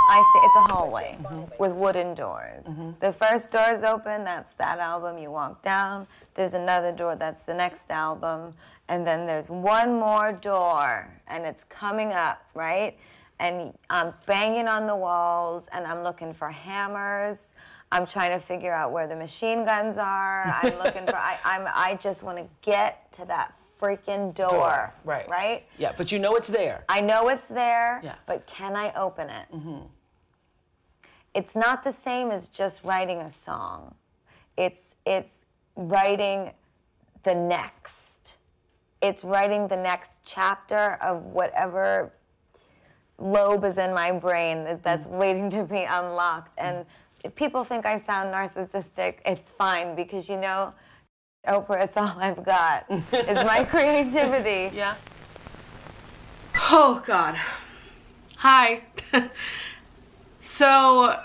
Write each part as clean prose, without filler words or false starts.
I see, it's a hallway with wooden doors. The first door is open, that's that album. You walk down, there's another door, that's the next album. And then there's one more door, and it's coming up, right? And I'm banging on the walls, and I'm looking for hammers. I'm trying to figure out where the machine guns are. I'm looking for, I just want to get to that freaking door. Right. Right? Yeah, but you know it's there. I know it's there, yeah. But can I open it? It's not the same as just writing a song. It's writing the next. It's writing the next chapter of whatever lobe is in my brain that's waiting to be unlocked. And if people think I sound narcissistic, it's fine, because you know, Oprah, it's all I've got. It's my creativity. Yeah. Oh, God. Hi. So,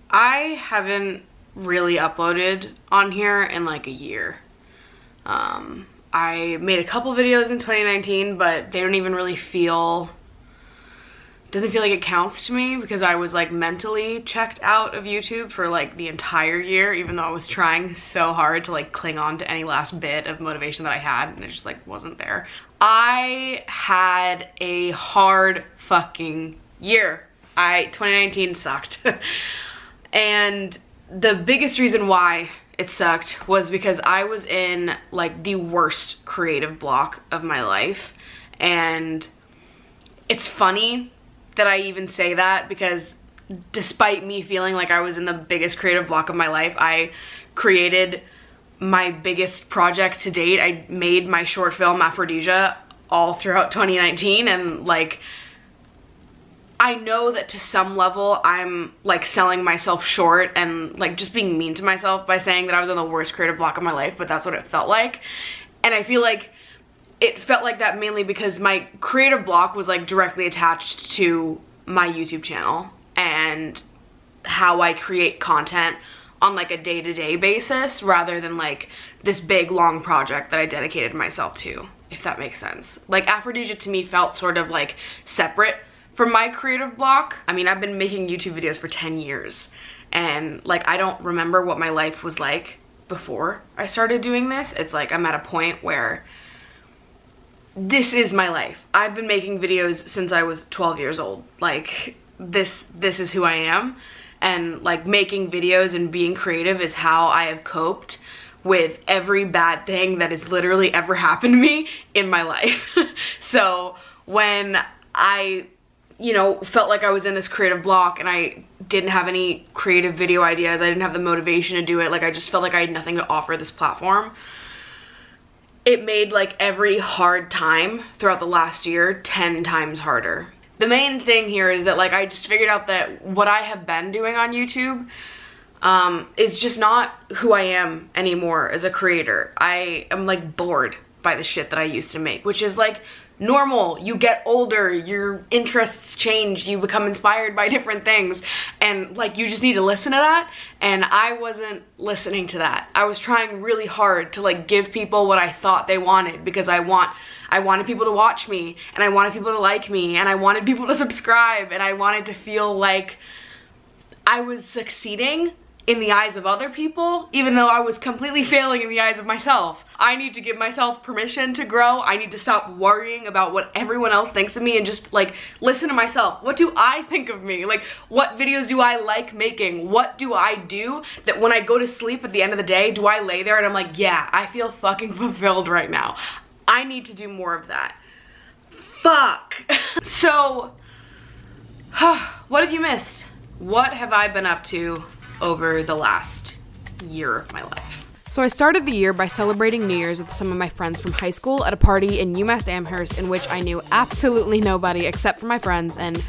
I haven't really uploaded on here in like a year. I made a couple videos in 2019, but they don't even really doesn't feel like it counts to me, because I was like mentally checked out of YouTube for like the entire year, even though I was trying so hard to like cling on to any last bit of motivation that I had, and it just like wasn't there. I had a hard fucking year. 2019 sucked. And the biggest reason why it sucked was because I was in like the worst creative block of my life. And it's funny that I even say that, because despite me feeling like I was in the biggest creative block of my life, I created my biggest project to date. I made my short film Aphrodisia all throughout 2019, and like I know that to some level I'm like selling myself short and like just being mean to myself by saying that I was in the worst creative block of my life, but that's what it felt like. And I feel like it felt like that mainly because my creative block was like directly attached to my YouTube channel and how I create content on like a day-to-day basis, rather than like this big long project that I dedicated myself to, if that makes sense. Like Aphrodisia to me felt sort of like separate from my creative block. I mean, I've been making YouTube videos for 10 years, and like I don't remember what my life was like before I started doing this. It's like I'm at a point where this is my life. I've been making videos since I was 12 years old. Like this is who I am, and like making videos and being creative is how I have coped with every bad thing that has literally ever happened to me in my life. So when I, you know, felt like I was in this creative block and I didn't have any creative video ideas, I didn't have the motivation to do it, like I just felt like I had nothing to offer this platform, it made like every hard time throughout the last year 10 times harder. The main thing here is that like I just figured out that what I have been doing on YouTube is just not who I am anymore as a creator. I am like bored by the shit that I used to make, which is like normal. You get older, your interests change, you become inspired by different things, and like you just need to listen to that. And I wasn't listening to that. I was trying really hard to like give people what I thought they wanted, because I wanted people to watch me, and I wanted people to like me, and I wanted people to subscribe, and I wanted to feel like I was succeeding in the eyes of other people, even though I was completely failing in the eyes of myself. I need to give myself permission to grow. I need to stop worrying about what everyone else thinks of me and just like listen to myself. What do I think of me? Like, what videos do I like making? What do I do that when I go to sleep at the end of the day, do I lay there and I'm like, yeah, I feel fucking fulfilled right now. I need to do more of that. Fuck. So, what have you missed? What have I been up to over the last year of my life? So I started the year by celebrating New Year's with some of my friends from high school at a party in UMass Amherst in which I knew absolutely nobody except for my friends, and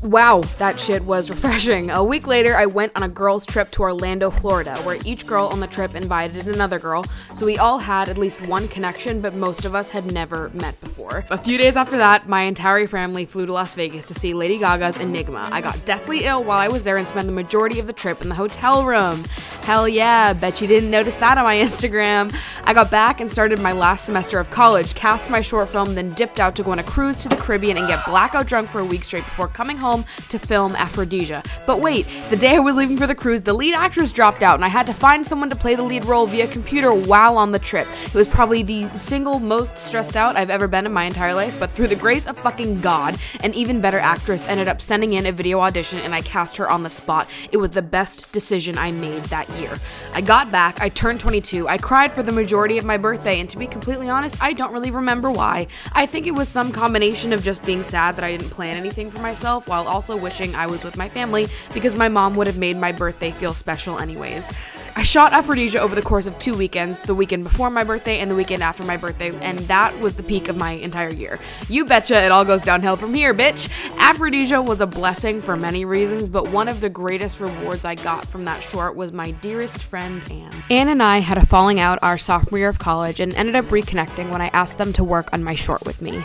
wow, that shit was refreshing. A week later, I went on a girls' trip to Orlando, Florida, where each girl on the trip invited another girl, so we all had at least one connection, but most of us had never met before. A few days after that, my entire family flew to Las Vegas to see Lady Gaga's Enigma. I got deathly ill while I was there and spent the majority of the trip in the hotel room. Hell yeah, bet you didn't notice that on my Instagram. I got back and started my last semester of college, cast my short film, then dipped out to go on a cruise to the Caribbean and get blackout drunk for a week straight before coming home home to film Aphrodisia. But wait, the day I was leaving for the cruise, the lead actress dropped out and I had to find someone to play the lead role via computer while on the trip. It was probably the single most stressed out I've ever been in my entire life, but through the grace of fucking God, an even better actress ended up sending in a video audition and I cast her on the spot. It was the best decision I made that year. I got back, I turned 22, I cried for the majority of my birthday, and to be completely honest, I don't really remember why. I think it was some combination of just being sad that I didn't plan anything for myself while also wishing I was with my family because my mom would have made my birthday feel special anyways. I shot Aphrodisia over the course of 2 weekends, the weekend before my birthday and the weekend after my birthday, and that was the peak of my entire year. You betcha it all goes downhill from here, bitch! Aphrodisia was a blessing for many reasons, but one of the greatest rewards I got from that short was my dearest friend, Anne. Anne and I had a falling out our sophomore year of college and ended up reconnecting when I asked them to work on my short with me.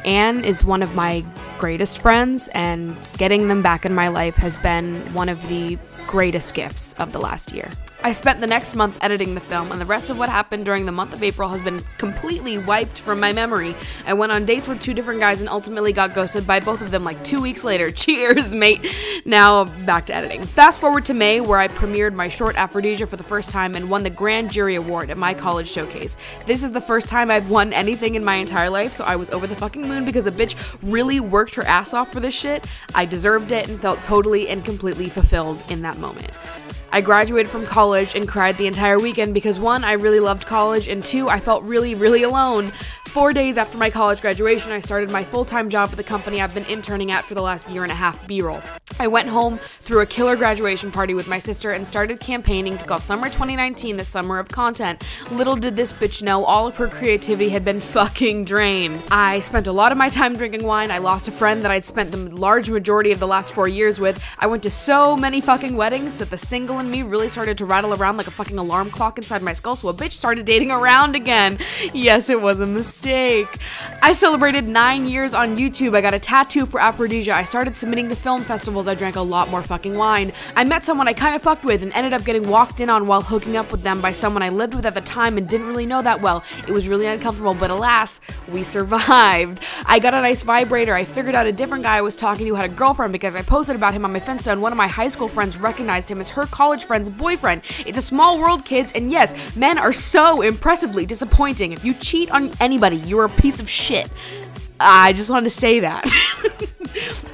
Anne is one of my greatest friends, and getting them back in my life has been one of the greatest gifts of the last year. I spent the next month editing the film, and the rest of what happened during the month of April has been completely wiped from my memory. I went on dates with 2 different guys and ultimately got ghosted by both of them like 2 weeks later. Cheers, mate! Now, back to editing. Fast forward to May, where I premiered my short Aphrodisia for the first time and won the Grand Jury Award at my college showcase. This is the first time I've won anything in my entire life, so I was over the fucking moon because a bitch really worked her ass off for this shit. I deserved it and felt totally and completely fulfilled in that moment. I graduated from college and cried the entire weekend because 1, I really loved college, and 2, I felt really, really alone. 4 days after my college graduation, I started my full-time job at the company I've been interning at for the last year and a half, B-roll. I went home, threw a killer graduation party with my sister, and started campaigning to call summer 2019 the summer of content. Little did this bitch know all of her creativity had been fucking drained. I spent a lot of my time drinking wine. I lost a friend that I'd spent the large majority of the last 4 years with. I went to so many fucking weddings that the single in me really started to rattle around like a fucking alarm clock inside my skull, so a bitch started dating around again. Yes, it was a mistake. I celebrated 9 years on YouTube. I got a tattoo for Aphrodisia. I started submitting to film festivals. I drank a lot more fucking wine. I met someone I kind of fucked with and ended up getting walked in on while hooking up with them by someone I lived with at the time and didn't really know that well. It was really uncomfortable, but alas, we survived. I got a nice vibrator. I figured out a different guy I was talking to had a girlfriend because I posted about him on my Finsta, and one of my high school friends recognized him as her college friend's boyfriend. It's a small world, kids, and yes, men are so impressively disappointing. If you cheat on anybody, you're a piece of shit. I just wanted to say that.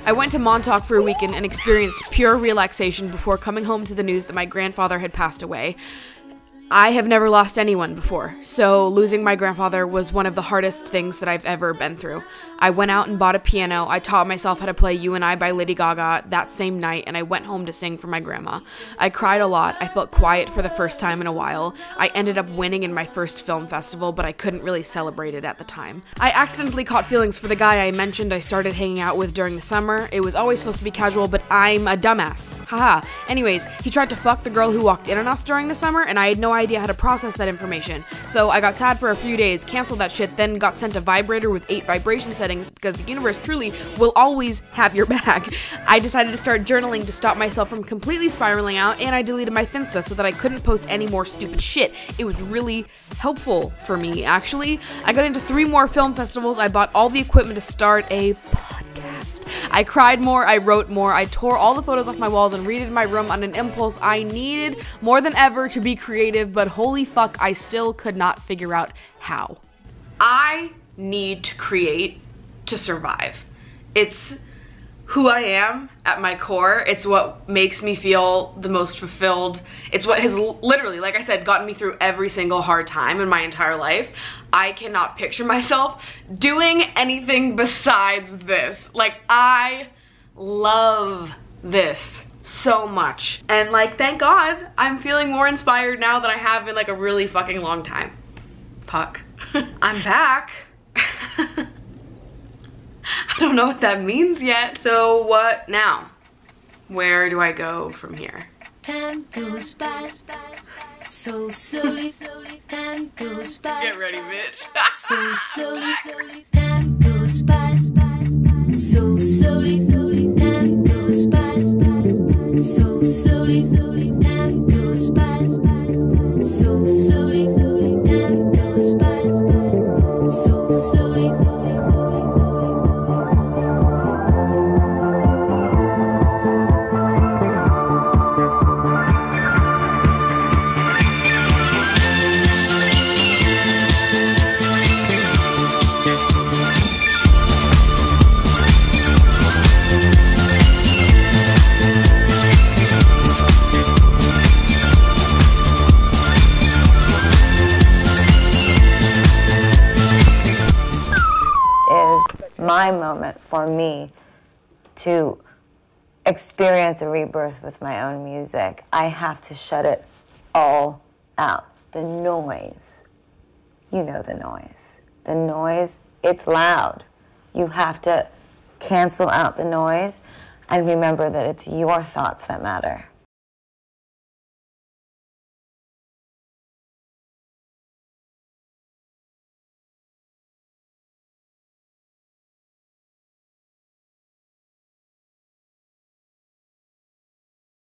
I went to Montauk for a weekend and experienced pure relaxation before coming home to the news that my grandfather had passed away. I have never lost anyone before, so losing my grandfather was one of the hardest things that I've ever been through. I went out and bought a piano. I taught myself how to play You and I by Lady Gaga that same night, and I went home to sing for my grandma. I cried a lot. I felt quiet for the first time in a while. I ended up winning in my first film festival, but I couldn't really celebrate it at the time. I accidentally caught feelings for the guy I mentioned I started hanging out with during the summer. It was always supposed to be casual, but I'm a dumbass. Haha. Anyways, he tried to fuck the girl who walked in on us during the summer, and I had no idea how to process that information. So I got sad for a few days, canceled that shit, then got sent a vibrator with 8 vibration settings because the universe truly will always have your back. I decided to start journaling to stop myself from completely spiraling out, and I deleted my Finsta so that I couldn't post any more stupid shit. It was really helpful for me, actually. I got into 3 more film festivals. I bought all the equipment to start a podcast. I cried more, I wrote more, I tore all the photos off my walls and redid my room on an impulse. I needed more than ever to be creative, but holy fuck, I still could not figure out how. I need to create to survive. It's who I am at my core. It's what makes me feel the most fulfilled. It's what has literally, like I said, gotten me through every single hard time in my entire life. I cannot picture myself doing anything besides this. Like, I love this so much. And like, thank God, I'm feeling more inspired now than I have in like a really fucking long time. Fuck. I'm back. I don't know what that means yet. So what now? Where do I go from here? Time goes by so slowly. Time goes by. Get ready, bitch. So slowly. Time goes by so slowly. Time goes by so slowly. Time goes by so slowly. Time goes by so slowly. my moment for me to experience a rebirth with my own music. I have to shut it all out. The noise. You know the noise. The noise, it's loud. You have to cancel out the noise and remember that it's your thoughts that matter.